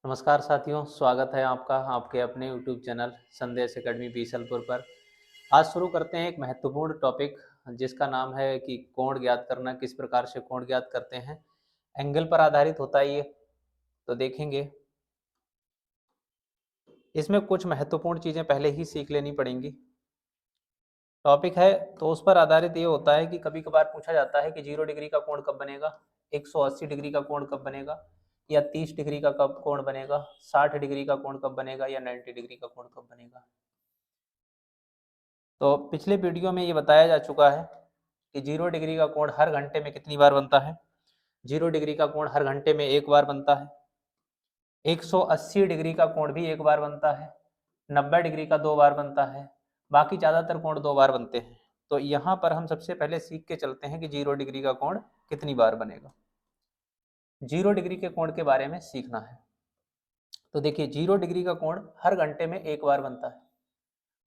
नमस्कार साथियों, स्वागत है आपका आपके अपने यूट्यूब चैनल संदेश एकेडमी बीसलपुर पर। आज शुरू करते हैं एक महत्वपूर्ण टॉपिक जिसका नाम है कि कोण ज्ञात करना, किस प्रकार से कोण ज्ञात करते हैं। एंगल पर आधारित होता है ये, तो देखेंगे। इसमें कुछ महत्वपूर्ण चीज़ें पहले ही सीख लेनी पड़ेंगी। टॉपिक है तो उस पर आधारित ये होता है कि कभी कभार पूछा जाता है कि 0 डिग्री का कोण कब बनेगा, 180 डिग्री का कोण कब बनेगा, या 30 डिग्री का कब कोण बनेगा, 60 डिग्री का कोण कब बनेगा, या 90 डिग्री का कोण कब बनेगा। तो पिछले वीडियो में ये बताया जा चुका है कि 0 डिग्री का कोण हर घंटे में कितनी बार बनता है। 0 डिग्री का कोण हर घंटे में एक बार बनता है। 180 डिग्री का कोण भी एक बार बनता है। 90 डिग्री का 2 बार बनता है। बाकी ज़्यादातर कोण 2 बार बनते हैं। तो यहाँ पर हम सबसे पहले सीख के चलते हैं कि 0 डिग्री का कोण कितनी बार बनेगा। 0 डिग्री के कोण के बारे में सीखना है। तो देखिए 0 डिग्री का कोण हर घंटे में एक बार बनता है,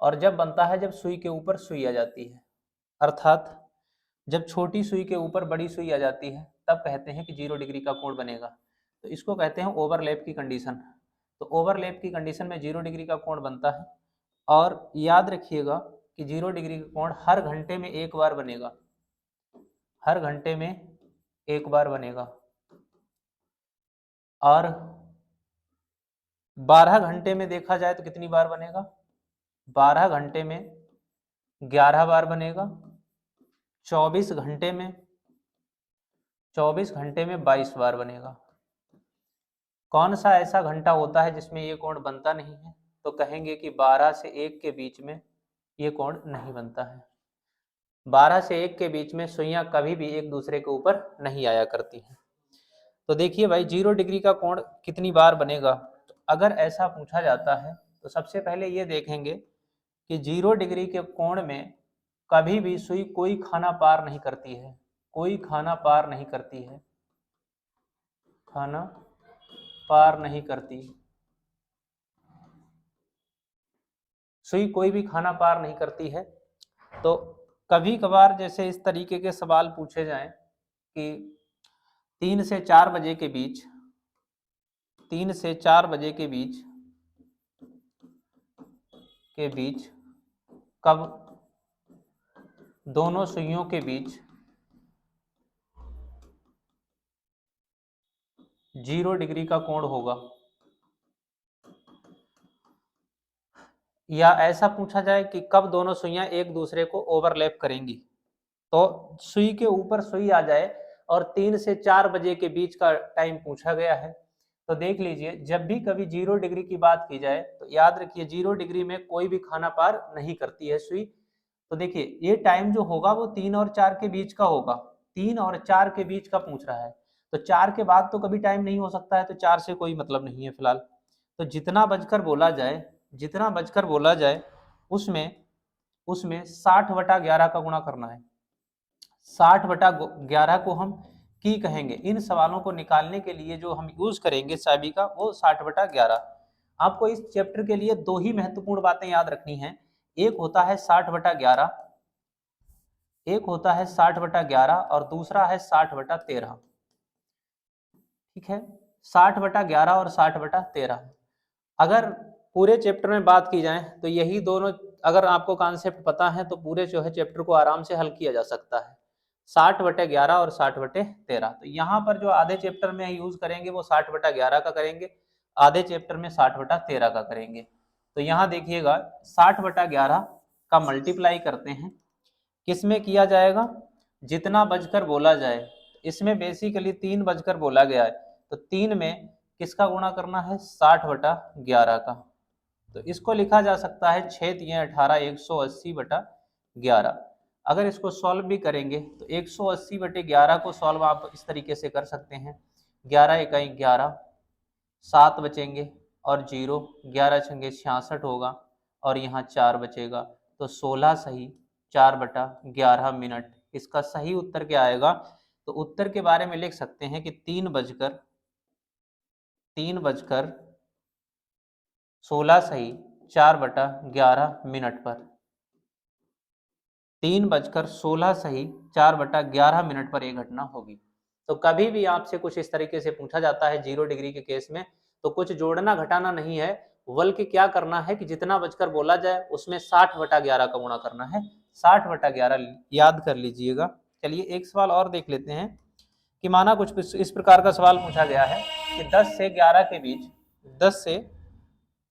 और जब बनता है जब सुई के ऊपर सुई आ जाती है, अर्थात जब छोटी सुई के ऊपर बड़ी सुई आ जाती है तब कहते हैं कि 0 डिग्री का कोण बनेगा। तो इसको कहते हैं ओवरलैप की कंडीशन। तो ओवरलैप की कंडीशन में 0 डिग्री का कोण बनता है, और याद रखिएगा कि 0 डिग्री का कोण हर घंटे में एक बार बनेगा। हर घंटे में एक बार बनेगा, और 12 घंटे में देखा जाए तो कितनी बार बनेगा। 12 घंटे में 11 बार बनेगा। 24 घंटे में 22 बार बनेगा। कौन सा ऐसा घंटा होता है जिसमें ये कोण बनता नहीं है? तो कहेंगे कि 12 से 1 के बीच में ये कोण नहीं बनता है। 12 से 1 के बीच में सुइयां कभी भी एक दूसरे के ऊपर नहीं आया करती हैं। तो देखिए भाई 0 डिग्री का कोण कितनी बार बनेगा। तो अगर ऐसा पूछा जाता है तो सबसे पहले ये देखेंगे कि 0 डिग्री के कोण में कभी भी सुई कोई खाना पार नहीं करती है। कोई खाना पार नहीं करती है। खाना पार नहीं करती। सुई कोई भी खाना पार नहीं करती है। तो कभी कभार जैसे इस तरीके के सवाल पूछे जाएं कि 3 से 4 बजे के बीच 3 से 4 बजे के बीच कब दोनों सुइयों के बीच 0 डिग्री का कोण होगा, या ऐसा पूछा जाए कि कब दोनों सुइयां एक दूसरे को ओवरलैप करेंगी। तो सुई के ऊपर सुई आ जाए और 3 से 4 बजे के बीच का टाइम पूछा गया है, तो देख लीजिए जब भी कभी 0 डिग्री की बात की जाए तो याद रखिए 0 डिग्री में कोई भी खाना पार नहीं करती है सुई। तो देखिए ये टाइम जो होगा वो 3 और 4 के बीच का होगा। 3 और 4 के बीच का पूछ रहा है, तो 4 के बाद तो कभी टाइम नहीं हो सकता है, तो 4 से कोई मतलब नहीं है फिलहाल। तो जितना बजकर बोला जाए उसमें उसमें 60/11 का गुणा करना है। 60/11 को हम की कहेंगे। इन सवालों को निकालने के लिए जो हम यूज करेंगे साबी का, वो 60/11। आपको इस चैप्टर के लिए दो ही महत्वपूर्ण बातें याद रखनी है। एक होता है 60/11, और दूसरा है 60/13। ठीक है, 60/11 और 60/13। अगर पूरे चैप्टर में बात की जाए तो यही दोनों, अगर आपको कॉन्सेप्ट पता है तो पूरे जो है चैप्टर को आराम से हल किया जा सकता है। 60/11 और 60/13। तो यहाँ पर जो आधे चैप्टर में यूज करेंगे वो 60/11 का करेंगे, आधे चैप्टर में 60/13 का करेंगे। तो यहाँ देखिएगा 60/11 का मल्टीप्लाई करते हैं, किसमें किया जाएगा, जितना बजकर बोला जाए। इसमें बेसिकली 3 बजकर बोला गया है, तो 3 में किसका गुणा करना है, 60/11 का। तो इसको लिखा जा सकता है 6×3=18, 180/11। अगर इसको सॉल्व भी करेंगे तो 180/11 को सॉल्व आप इस तरीके से कर सकते हैं। 11×1=11, 7 बचेंगे और 0, 11×6=66 होगा, और यहाँ 4 बचेगा। तो 16 सही 4/11 मिनट। इसका सही उत्तर क्या आएगा? तो उत्तर के बारे में लिख सकते हैं कि 3:16 सही 4/11 मिनट पर। 3:16 सही 4/11 मिनट पर यह घटना होगी। तो कभी भी आपसे कुछ इस तरीके से पूछा जाता है 0 डिग्री के केस में, तो कुछ जोड़ना घटाना नहीं है, बल्कि क्या करना है कि जितना बचकर बोला जाए उसमें 60/11 का गुणा करना है। 60/11 याद कर लीजिएगा। चलिए एक सवाल और देख लेते हैं कि माना कुछ इस प्रकार का सवाल पूछा गया है कि 10 से 11 के बीच, 10 से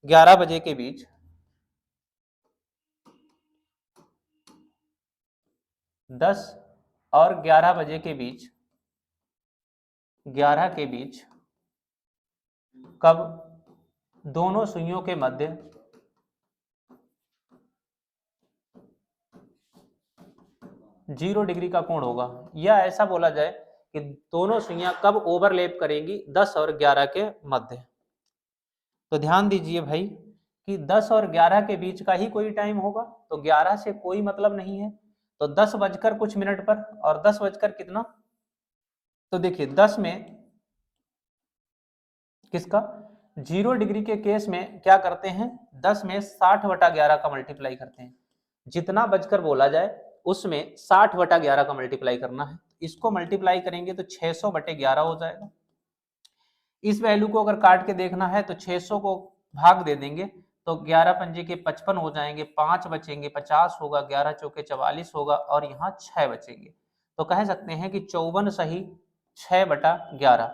11 बजे के बीच 10 और 11 बजे के बीच, 11 के बीच कब दोनों सुइयों के मध्य जीरो डिग्री का कोण होगा, या ऐसा बोला जाए कि दोनों सुइयां कब ओवरलैप करेंगी 10 और 11 के मध्य। तो ध्यान दीजिए भाई कि 10 और 11 के बीच का ही कोई टाइम होगा, तो 11 से कोई मतलब नहीं है, तो 10 बजकर कुछ मिनट पर और 10 बजकर कितना, तो देखिए 10 में किसका, 0 डिग्री के केस में क्या करते हैं, 10 में 60/11 का मल्टीप्लाई करते हैं, जितना बजकर बोला जाए उसमें 60/11 का मल्टीप्लाई करना है। इसको मल्टीप्लाई करेंगे तो 600/11 हो जाएगा। इस वैल्यू को अगर काट के देखना है तो 600 को भाग दे देंगे तो 11 पंजे के 55 हो जाएंगे, 5 बचेंगे, 50 होगा, 11 चौके 44 होगा और यहाँ 6 बचेंगे। तो कह सकते हैं कि 54 सही 6/11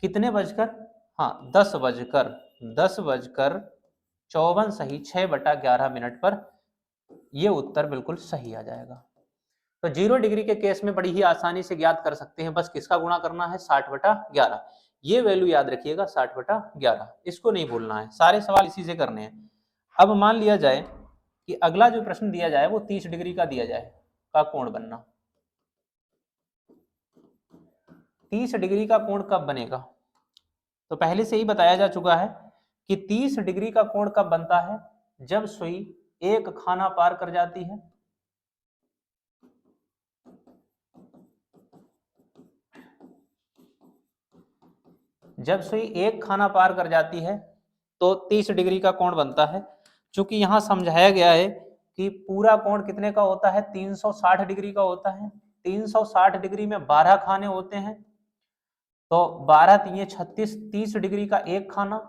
कितने बजकर, हाँ 10 बजकर सही 6/11 मिनट पर, ये उत्तर बिल्कुल सही आ जाएगा। तो 0 डिग्री के केस में बड़ी ही आसानी से ज्ञात कर सकते हैं, बस किसका गुणा करना है, 60/11। ये वैल्यू याद रखिएगा 60/11, इसको नहीं भूलना है, सारे सवाल इसी से करने हैं। अब मान लिया जाए कि अगला जो प्रश्न दिया जाए वो 30 डिग्री का दिया जाए का कोण बनना। 30 डिग्री का कोण कब बनेगा, तो पहले से ही बताया जा चुका है कि 30 डिग्री का कोण कब बनता है, जब सुई एक खाना पार कर जाती है, जब सुई एक खाना पार कर जाती है तो 30 डिग्री का कोण बनता है। चूंकि यहां समझाया गया है कि पूरा कोण कितने का होता है, 360 डिग्री का होता है। 360 डिग्री में 12 खाने होते हैं, तो 12 3 36, 30 डिग्री का एक खाना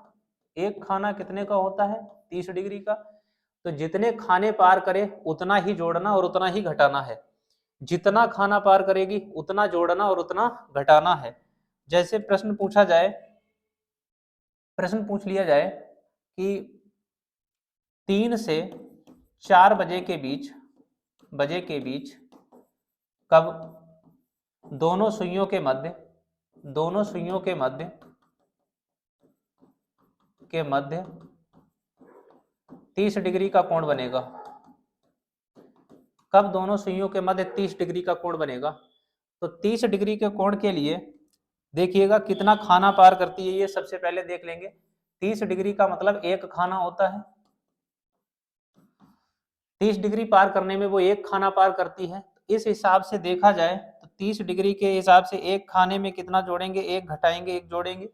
कितने का होता है, 30 डिग्री का। तो जितने खाने पार करे उतना ही जोड़ना और उतना ही घटाना है, जितना खाना पार करेगी उतना जोड़ना और उतना घटाना है। जैसे प्रश्न पूछ लिया जाए कि 3 से 4 बजे के बीच कब दोनों सुइयों के मध्य 30 डिग्री का कोण बनेगा, कब दोनों सुइयों के मध्य 30 डिग्री का कोण बनेगा। तो 30 डिग्री के कोण के लिए देखिएगा कितना खाना पार करती है, ये सबसे पहले देख लेंगे। 30 डिग्री का मतलब एक खाना होता है, 30 डिग्री पार करने में वो एक खाना पार करती है। इस हिसाब से देखा जाए तो 30 डिग्री के हिसाब से एक खाने में कितना जोड़ेंगे, एक घटाएंगे एक जोड़ेंगे।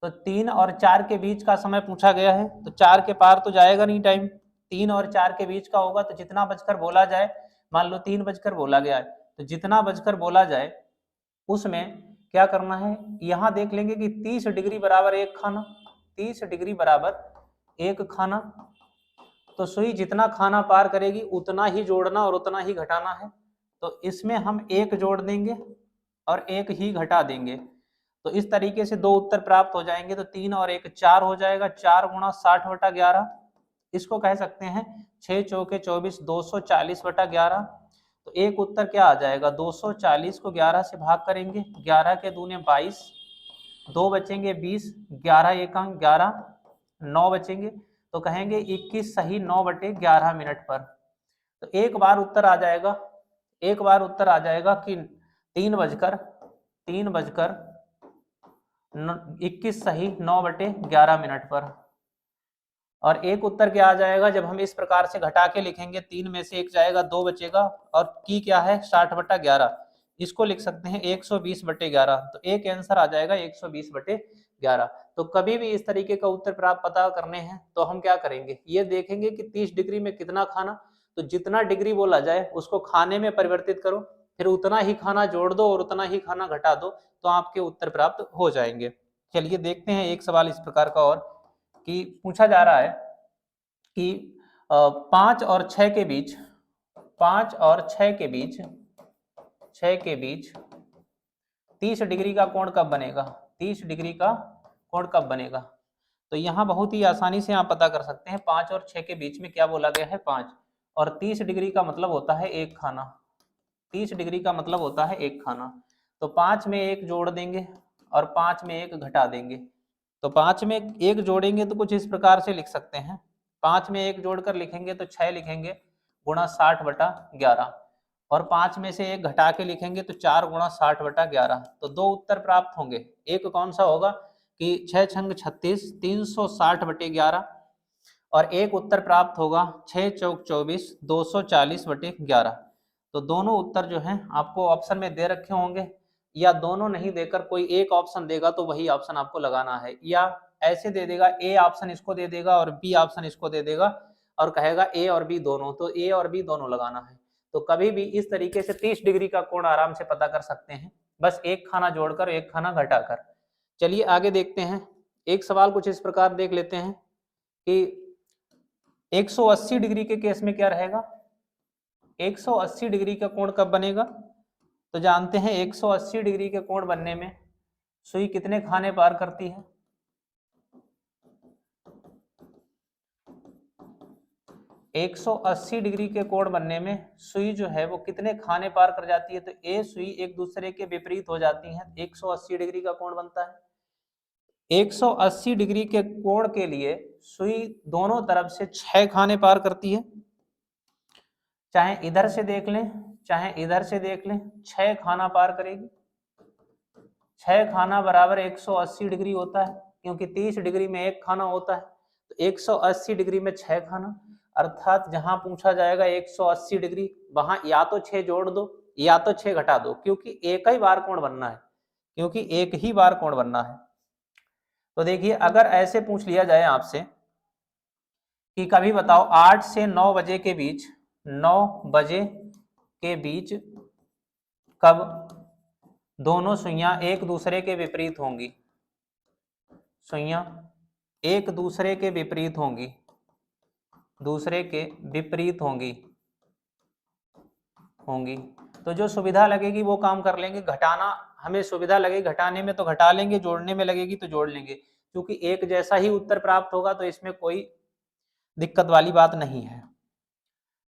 तो 3 और 4 के बीच का समय पूछा गया है, तो 4 के पार तो जाएगा नहीं टाइम, 3 और 4 के बीच का होगा। तो जितना बजकर बोला जाए, मान लो 3 बजकर बोला गया है, तो जितना बजकर बोला जाए उसमें क्या करना है, यहाँ देख लेंगे कि 30 डिग्री बराबर एक खाना, 30 डिग्री बराबर एक खाना। तो सुई जितना खाना पार करेगी उतना ही जोड़ना और उतना ही घटाना है। तो इसमें हम एक जोड़ देंगे और एक ही घटा देंगे, तो इस तरीके से दो उत्तर प्राप्त हो जाएंगे। तो 3 और 1 4 हो जाएगा, 4 गुणा 60/11, इसको कह सकते हैं 6 चौके 24, 240/11। तो एक उत्तर क्या आ जाएगा, 240 को 11 से भाग करेंगे, 11 के दूने 22, 2 बचेंगे 20, 11 एकांक 11, 9 बचेंगे। तो कहेंगे 21 सही 9/11 मिनट पर। तो एक बार उत्तर आ जाएगा कि 3 बजकर 21 सही 9/11 मिनट पर। और एक उत्तर क्या आ जाएगा, जब हम इस प्रकार से घटा के लिखेंगे, 3 में से 1 जाएगा, 2 बचेगा, और की क्या है 60/11, इसको लिख सकते हैं 120/11। तो एक आंसर आ जाएगा 120/11। तो कभी भी इस तरीके का उत्तर प्राप्त पता करने हैं तो हम क्या करेंगे, ये देखेंगे कि 30 डिग्री में कितना खाना, तो जितना डिग्री बोला जाए उसको खाने में परिवर्तित करो, फिर उतना ही खाना जोड़ दो और उतना ही खाना घटा दो, तो आपके उत्तर प्राप्त हो जाएंगे। चलिए देखते हैं एक सवाल इस प्रकार का और, कि पूछा जा रहा है कि 5 और 6 के बीच, 5 और 6 के बीच, 6 के बीच 30 डिग्री का कोण कब बनेगा, 30 डिग्री का कोण कब बनेगा। तो यहाँ बहुत ही आसानी से आप पता कर सकते हैं, 5 और 6 के बीच में क्या बोला गया है, 5, और 30 डिग्री का मतलब होता है एक खाना, 30 डिग्री का मतलब होता है एक खाना। तो 5 में एक जोड़ देंगे और 5 में एक घटा देंगे। तो 5 में एक जोड़ेंगे तो कुछ इस प्रकार से लिख सकते हैं, 5 में एक जोड़कर लिखेंगे तो 6 लिखेंगे गुणा 60/11, और 5 में से एक घटा के लिखेंगे तो 4 गुणा 60/11। तो दो उत्तर प्राप्त होंगे, एक कौन सा होगा कि 6 छंग 36 360/11, और एक उत्तर प्राप्त होगा 6 चौक 24 240/11। तो दोनों उत्तर जो हैं आपको ऑप्शन में दे रखे होंगे, या दोनों नहीं देकर कोई एक ऑप्शन देगा तो वही ऑप्शन आपको लगाना है, या ऐसे दे देगा, ए ऑप्शन इसको दे देगा और बी ऑप्शन इसको दे देगा और कहेगा ए और बी दोनों, तो ए और बी दोनों लगाना है। तो कभी भी इस तरीके से 30 डिग्री का कोण आराम से पता कर सकते हैं, बस एक खाना जोड़कर एक खाना घटाकर। चलिए आगे देखते हैं, एक सवाल कुछ इस प्रकार देख लेते हैं कि 180 डिग्री के केस में क्या रहेगा, 180 डिग्री का कोण कब बनेगा। तो जानते हैं 180 डिग्री के कोण बनने में सुई कितने खाने पार करती है, 180 डिग्री के कोण बनने में सुई जो है वो कितने खाने पार कर जाती है। तो ए सुई एक दूसरे के विपरीत हो जाती हैं, 180 डिग्री का कोण बनता है। 180 डिग्री के कोण के लिए सुई दोनों तरफ से 6 खाने पार करती है, चाहे इधर से देख लें चाहे इधर से देख लें, 6 खाना पार करेगी। 6 खाना बराबर 180 डिग्री होता है, क्योंकि 30 डिग्री में एक खाना होता है, तो 180 डिग्री में 6 खाना, अर्थात जहां पूछा जाएगा 180 डिग्री, वहां या तो 6 जोड़ दो या तो 6 घटा दो, क्योंकि एक ही बार कोण बनना है, क्योंकि एक ही बार कोण बनना है। तो देखिए अगर ऐसे पूछ लिया जाए आपसे कि कभी बताओ 8 से 9 बजे के बीच, 9 बजे के बीच कब दोनों सुइयां एक दूसरे के विपरीत होंगी, सुइयां एक दूसरे के विपरीत होंगी, दूसरे के विपरीत होंगी होंगी तो जो सुविधा लगेगी वो काम कर लेंगे, घटाना हमें सुविधा लगेगी घटाने में तो घटा लेंगे, जोड़ने में लगेगी तो जोड़ लेंगे, क्योंकि एक जैसा ही उत्तर प्राप्त होगा तो इसमें कोई दिक्कत वाली बात नहीं है।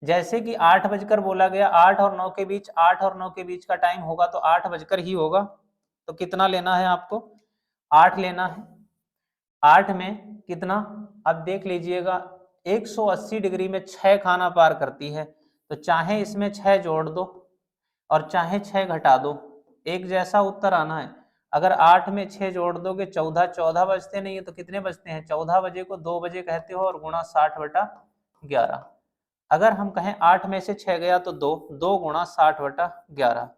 जैसे कि 8 बजकर बोला गया, 8 और 9 के बीच, 8 और 9 के बीच का टाइम होगा तो 8 बजकर ही होगा, तो कितना लेना है आपको, 8 लेना है। 8 में कितना, अब देख लीजिएगा 180 डिग्री में 6 खाना पार करती है, तो चाहे इसमें 6 जोड़ दो और चाहे 6 घटा दो, एक जैसा उत्तर आना है। अगर 8 में 6 जोड़ दोगे 14, 14 बजते नहीं है तो कितने बजते हैं, 14 बजे को 2 बजे कहते हो और गुणा 60/11। अगर हम कहें 8 में से 6 गया तो 2, 2 गुणा 60/11।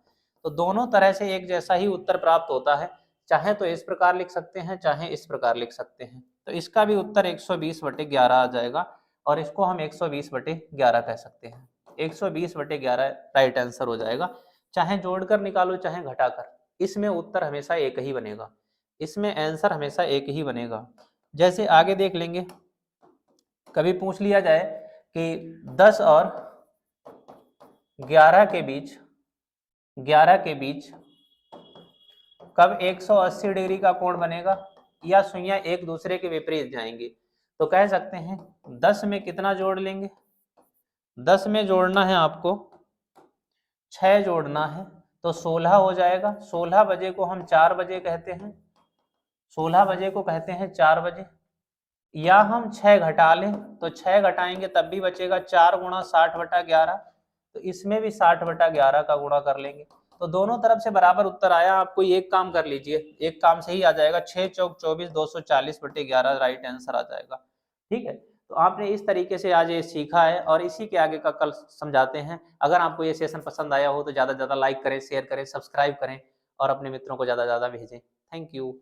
तो दोनों तरह से एक जैसा ही उत्तर प्राप्त होता है, चाहे तो इस प्रकार लिख सकते हैं चाहे इस प्रकार लिख सकते हैं। तो इसका भी उत्तर 120/11 आ जाएगा, और इसको हम 120/11 कह सकते हैं। 120/11 राइट आंसर हो जाएगा, चाहे जोड़कर निकालो चाहे घटाकर, इसमें उत्तर हमेशा एक ही बनेगा, इसमें आंसर हमेशा एक ही बनेगा। जैसे आगे देख लेंगे, कभी पूछ लिया जाए कि 10 और 11 के बीच, 11 के बीच कब 180 डिग्री का कोण बनेगा, या सुइयां एक दूसरे के विपरीत जाएंगी। तो कह सकते हैं 10 में कितना जोड़ लेंगे, 10 में जोड़ना है आपको 6 जोड़ना है, तो 16 हो जाएगा। 16 बजे को हम 4 बजे कहते हैं, 16 बजे को कहते हैं 4 बजे, या हम 6 घटा लें तो 6 घटाएंगे तब भी बचेगा 4 गुणा 60/11, तो इसमें भी 60/11 का गुणा कर लेंगे। तो दोनों तरफ से बराबर उत्तर आया। आप कोई एक काम कर लीजिए, एक काम से ही आ जाएगा, 6 चौक 24 240/11 राइट आंसर आ जाएगा। ठीक है, तो आपने इस तरीके से आज ये सीखा है और इसी के आगे का कल समझाते हैं। अगर आपको ये सेशन पसंद आया हो तो ज़्यादा से ज़्यादा लाइक करें, शेयर करें, सब्सक्राइब करें और अपने मित्रों को ज़्यादा से ज़्यादा भेजें। Thank you.